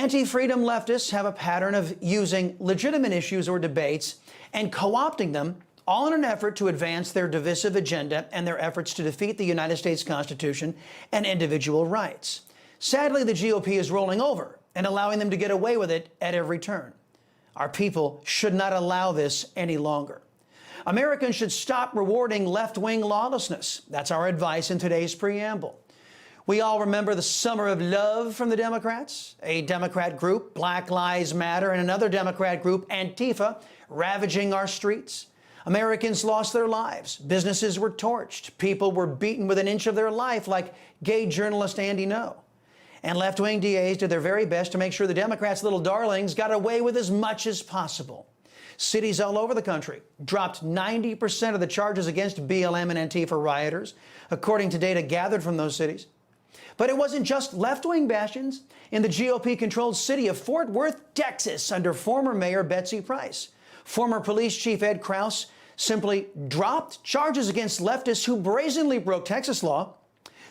Anti-freedom leftists have a pattern of using legitimate issues or debates and co-opting them, all in an effort to advance their divisive agenda and their efforts to defeat the United States Constitution and individual rights. Sadly, the GOP is rolling over and allowing them to get away with it at every turn. Our people should not allow this any longer. Americans should stop rewarding left-wing lawlessness. That's our advice in today's preamble. We all remember the summer of love from the Democrats, a Democrat group, Black Lives Matter, and another Democrat group, Antifa, ravaging our streets. Americans lost their lives. Businesses were torched. People were beaten with an inch of their life, like gay journalist Andy Ngo. And left-wing DAs did their very best to make sure the Democrats' little darlings got away with as much as possible. Cities all over the country dropped 90% of the charges against BLM and Antifa rioters, according to data gathered from those cities. But it wasn't just left-wing bastions. In the GOP-controlled city of Fort Worth, Texas, under former Mayor Betsy Price, former Police Chief Ed Krause simply dropped charges against leftists who brazenly broke Texas law.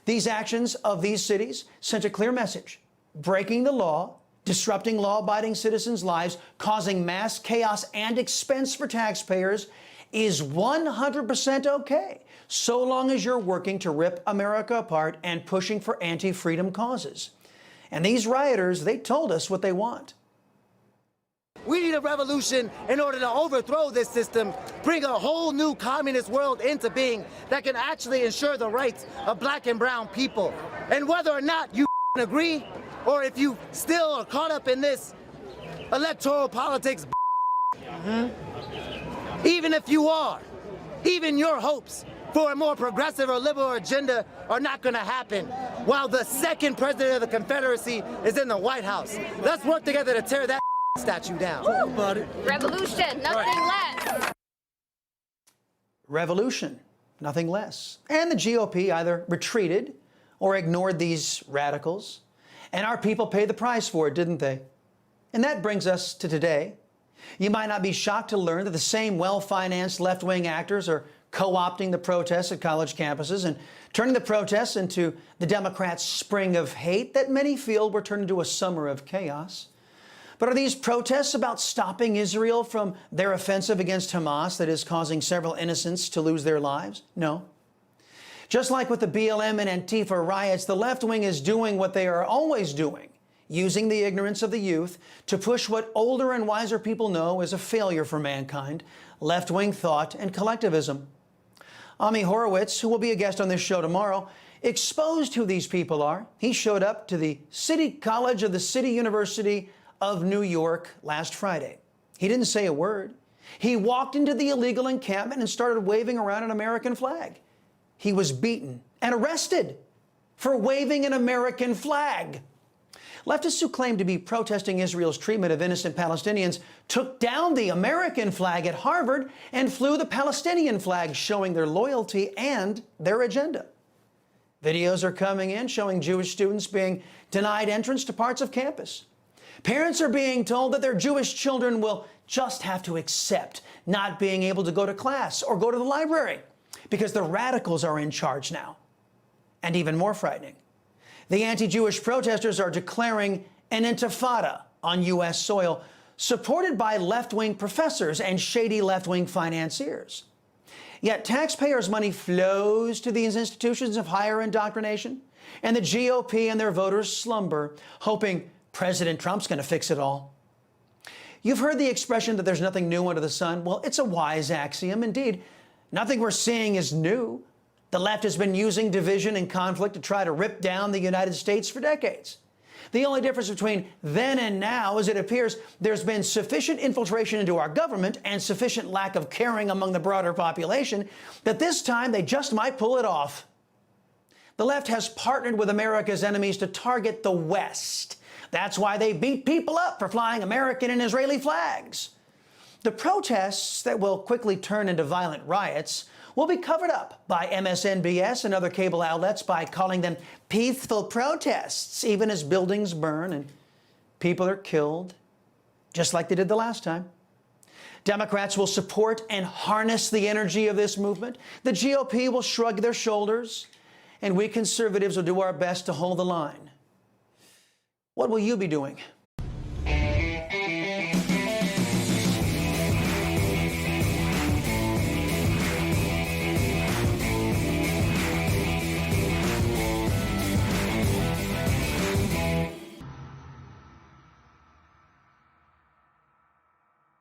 These actions of these cities sent a clear message: breaking the law, disrupting law-abiding citizens' lives, causing mass chaos and expense for taxpayers is 100% okay, so long as you're working to rip America apart and pushing for anti-freedom causes. And these rioters, they told us what they want. We need a revolution in order to overthrow this system, bring a whole new communist world into being that can actually ensure the rights of black and brown people. And whether or not you agree, or if you still are caught up in this electoral politics, even if you are, even your hopes for a more progressive or liberal agenda are not going to happen while the second president of the Confederacy is in the White House. Let's work together to tear that statue down. Revolution, nothing less. Revolution, nothing less. And the GOP either retreated or ignored these radicals. And our people paid the price for it, didn't they? And that brings us to today. You might not be shocked to learn that the same well-financed left-wing actors are co-opting the protests at college campuses and turning the protests into the Democrats' spring of hate that many feel were turned into a summer of chaos. But are these protests about stopping Israel from their offensive against Hamas that is causing several innocents to lose their lives? No. Just like with the BLM and Antifa riots, the left wing is doing what they are always doing, using the ignorance of the youth to push what older and wiser people know is a failure for mankind: left-wing thought and collectivism. Ami Horowitz, who will be a guest on this show tomorrow, exposed who these people are. He showed up to the City College of the City University of New York last Friday. He didn't say a word. He walked into the illegal encampment and started waving around an American flag. He was beaten and arrested for waving an American flag. Leftists who claim to be protesting Israel's treatment of innocent Palestinians took down the American flag at Harvard and flew the Palestinian flag, showing their loyalty and their agenda. Videos are coming in showing Jewish students being denied entrance to parts of campus. Parents are being told that their Jewish children will just have to accept not being able to go to class or go to the library because the radicals are in charge now. And even more frightening, the anti-Jewish protesters are declaring an intifada on U.S. soil, supported by left-wing professors and shady left-wing financiers. Yet taxpayers' money flows to these institutions of higher indoctrination, and the GOP and their voters slumber, hoping President Trump's going to fix it all. You've heard the expression that there's nothing new under the sun. Well, it's a wise axiom. Indeed, nothing we're seeing is new. The left has been using division and conflict to try to rip down the United States for decades. The only difference between then and now is it appears there's been sufficient infiltration into our government and sufficient lack of caring among the broader population that this time they just might pull it off. The left has partnered with America's enemies to target the West. That's why they beat people up for flying American and Israeli flags. The protests that will quickly turn into violent riots will be covered up by MSNBS and other cable outlets by calling them peaceful protests, even as buildings burn and people are killed, just like they did the last time. Democrats will support and harness the energy of this movement. The GOP will shrug their shoulders, and we conservatives will do our best to hold the line. What will you be doing?